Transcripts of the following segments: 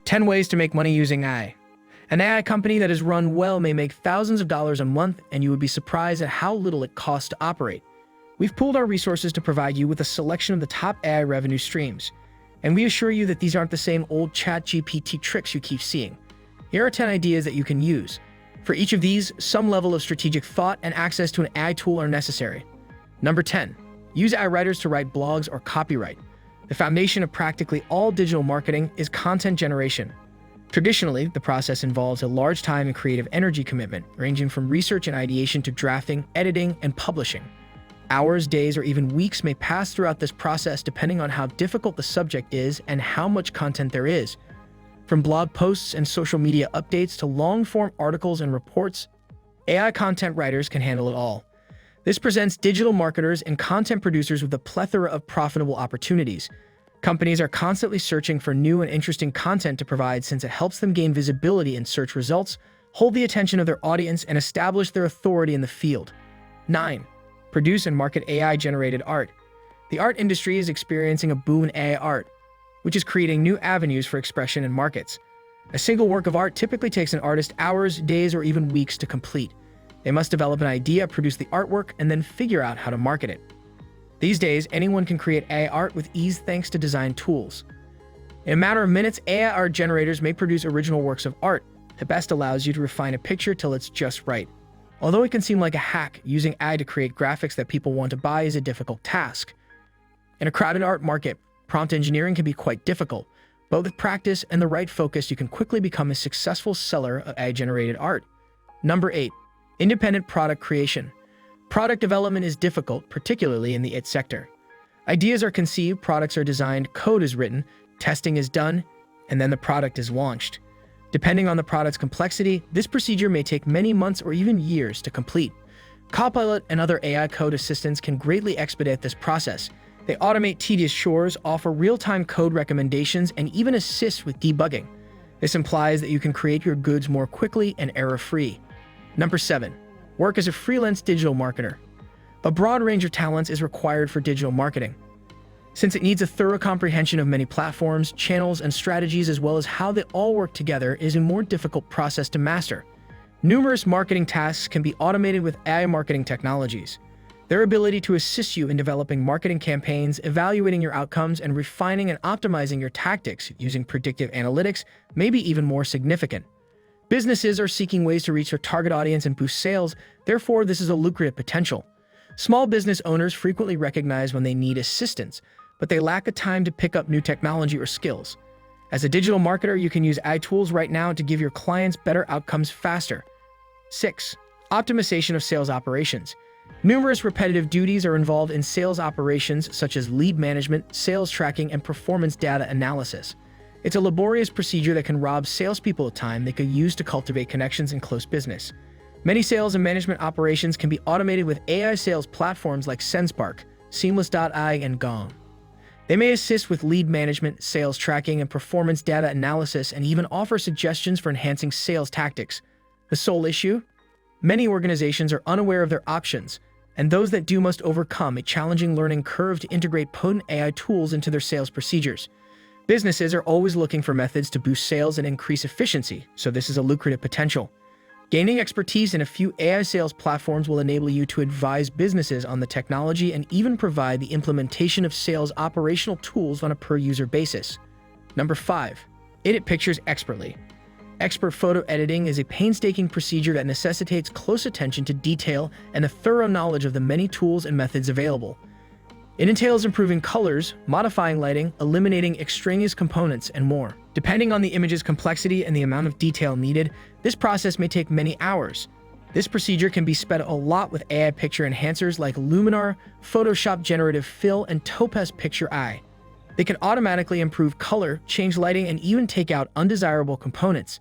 10 ways to make money using AI. An AI company that is run well may make thousands of dollars a month, and you would be surprised at how little it costs to operate. We've pooled our resources to provide you with a selection of the top AI revenue streams, and we assure you that these aren't the same old ChatGPT tricks you keep seeing. Here are 10 ideas that you can use. For each of these, some level of strategic thought and access to an AI tool are necessary. Number 10. Use AI writers to write blogs or copyright. The foundation of practically all digital marketing is content generation. Traditionally, the process involves a large time and creative energy commitment, ranging from research and ideation to drafting, editing, and publishing. Hours, days, or even weeks may pass throughout this process depending on how difficult the subject is and how much content there is. From blog posts and social media updates to long-form articles and reports, AI content writers can handle it all. This presents digital marketers and content producers with a plethora of profitable opportunities. Companies are constantly searching for new and interesting content to provide since it helps them gain visibility in search results, hold the attention of their audience, and establish their authority in the field. 9. Produce and market AI-generated art. The art industry is experiencing a boom in AI art, which is creating new avenues for expression and markets. A single work of art typically takes an artist hours, days, or even weeks to complete. They must develop an idea, produce the artwork, and then figure out how to market it. These days, anyone can create AI art with ease thanks to design tools. In a matter of minutes, AI art generators may produce original works of art that best allows you to refine a picture till it's just right. Although it can seem like a hack, using AI to create graphics that people want to buy is a difficult task. In a crowded art market, prompt engineering can be quite difficult, but with practice and the right focus, you can quickly become a successful seller of AI-generated art. Number 8. Independent product creation. Product development is difficult, particularly in the IT sector. Ideas are conceived, products are designed, code is written, testing is done, and then the product is launched. Depending on the product's complexity, this procedure may take many months or even years to complete. Copilot and other AI code assistants can greatly expedite this process. They automate tedious chores, offer real-time code recommendations, and even assist with debugging. This implies that you can create your goods more quickly and error-free. Number 7. Work as a freelance digital marketer. A broad range of talents is required for digital marketing, since it needs a thorough comprehension of many platforms, channels, and strategies, as well as how they all work together, is a more difficult process to master. Numerous marketing tasks can be automated with AI marketing technologies. Their ability to assist you in developing marketing campaigns, evaluating your outcomes, and refining and optimizing your tactics using predictive analytics may be even more significant. Businesses are seeking ways to reach their target audience and boost sales, therefore this is a lucrative potential. Small business owners frequently recognize when they need assistance, but they lack the time to pick up new technology or skills. As a digital marketer, you can use AI tools right now to give your clients better outcomes faster. 6. Optimization of sales operations. Numerous repetitive duties are involved in sales operations such as lead management, sales tracking, and performance data analysis. It's a laborious procedure that can rob salespeople of time they could use to cultivate connections in close business. Many sales and management operations can be automated with AI sales platforms like SendSpark, Seamless.ai, and Gong. They may assist with lead management, sales tracking, and performance data analysis, and even offer suggestions for enhancing sales tactics. The sole issue? Many organizations are unaware of their options, and those that do must overcome a challenging learning curve to integrate potent AI tools into their sales procedures. Businesses are always looking for methods to boost sales and increase efficiency, so this is a lucrative potential. Gaining expertise in a few AI sales platforms will enable you to advise businesses on the technology and even provide the implementation of sales operational tools on a per-user basis. Number 5. Edit pictures expertly. Expert photo editing is a painstaking procedure that necessitates close attention to detail and a thorough knowledge of the many tools and methods available. It entails improving colors, modifying lighting, eliminating extraneous components, and more. Depending on the image's complexity and the amount of detail needed, this process may take many hours. This procedure can be sped a lot with AI picture enhancers like Luminar, Photoshop Generative Fill, and Topaz Picture AI. They can automatically improve color, change lighting, and even take out undesirable components.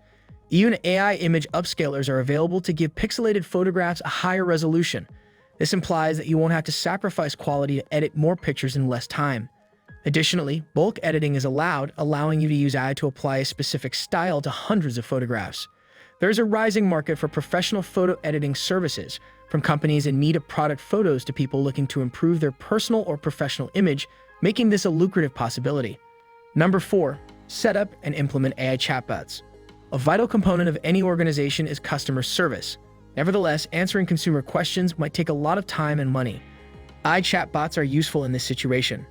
Even AI image upscalers are available to give pixelated photographs a higher resolution. This implies that you won't have to sacrifice quality to edit more pictures in less time. Additionally, bulk editing is allowed, allowing you to use AI to apply a specific style to hundreds of photographs. There is a rising market for professional photo editing services, from companies in need of product photos to people looking to improve their personal or professional image, making this a lucrative possibility. Number 4. Set up and implement AI chatbots. A vital component of any organization is customer service. Nevertheless, answering consumer questions might take a lot of time and money. AI chatbots are useful in this situation.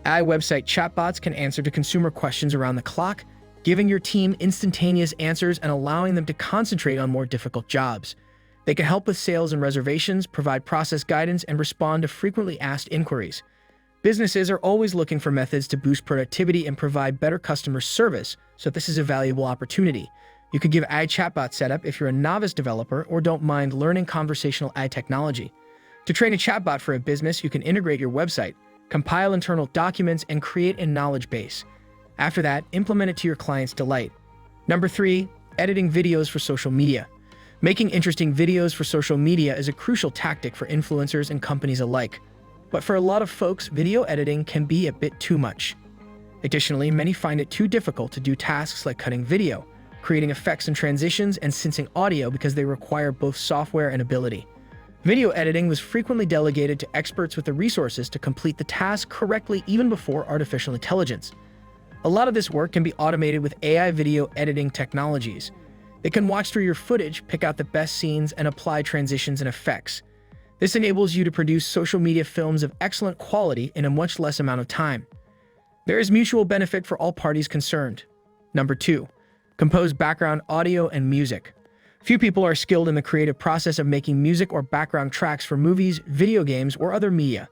AI website chatbots can answer to consumer questions around the clock, giving your team instantaneous answers and allowing them to concentrate on more difficult jobs. They can help with sales and reservations, provide process guidance, and respond to frequently asked inquiries. Businesses are always looking for methods to boost productivity and provide better customer service, so this is a valuable opportunity. You could give AI chatbot setup if you're a novice developer or don't mind learning conversational AI technology. To train a chatbot for a business, you can integrate your website, compile internal documents, and create a knowledge base. After that, implement it to your client's delight. Number 3, editing videos for social media. Making interesting videos for social media is a crucial tactic for influencers and companies alike. But for a lot of folks, video editing can be a bit too much. Additionally, many find it too difficult to do tasks like cutting video, creating effects and transitions, and syncing audio because they require both software and ability. Video editing was frequently delegated to experts with the resources to complete the task correctly even before artificial intelligence. A lot of this work can be automated with AI video editing technologies. They can watch through your footage, pick out the best scenes, and apply transitions and effects. This enables you to produce social media films of excellent quality in a much less amount of time. There is mutual benefit for all parties concerned. Number 2, compose background audio and music. Few people are skilled in the creative process of making music or background tracks for movies, video games, or other media.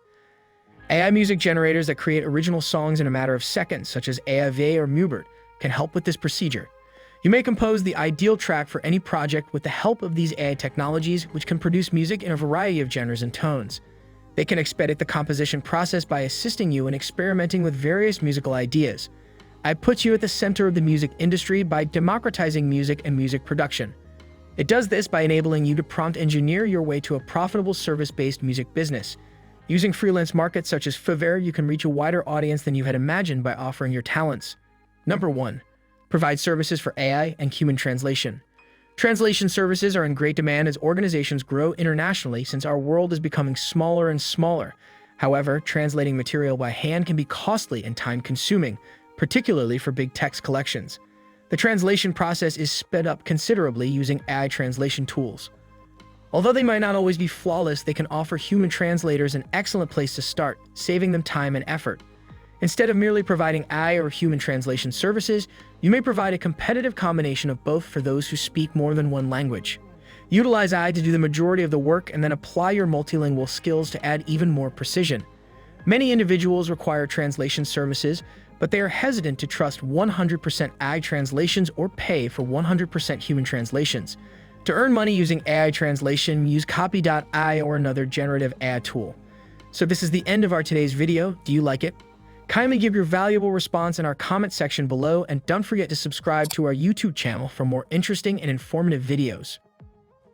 AI music generators that create original songs in a matter of seconds, such as unveil or Mubert, can help with this procedure. You may compose the ideal track for any project with the help of these AI technologies, which can produce music in a variety of genres and tones. They can expedite the composition process by assisting you in experimenting with various musical ideas. It puts you at the center of the music industry by democratizing music and music production. It does this by enabling you to prompt engineer your way to a profitable service-based music business. Using freelance markets such as Fiverr, you can reach a wider audience than you had imagined by offering your talents. Number 1, provide services for AI and human translation. Translation services are in great demand as organizations grow internationally since our world is becoming smaller and smaller. However, translating material by hand can be costly and time-consuming, particularly for big text collections. The translation process is sped up considerably using AI translation tools. Although they might not always be flawless, they can offer human translators an excellent place to start, saving them time and effort. Instead of merely providing AI or human translation services, you may provide a competitive combination of both for those who speak more than one language. Utilize AI to do the majority of the work and then apply your multilingual skills to add even more precision. Many individuals require translation services, but they are hesitant to trust 100% AI translations or pay for 100% human translations. To earn money using AI translation, use copy.ai or another generative AI tool. So this is the end of our today's video. Do you like it? Kindly give your valuable response in our comment section below, and don't forget to subscribe to our YouTube channel for more interesting and informative videos.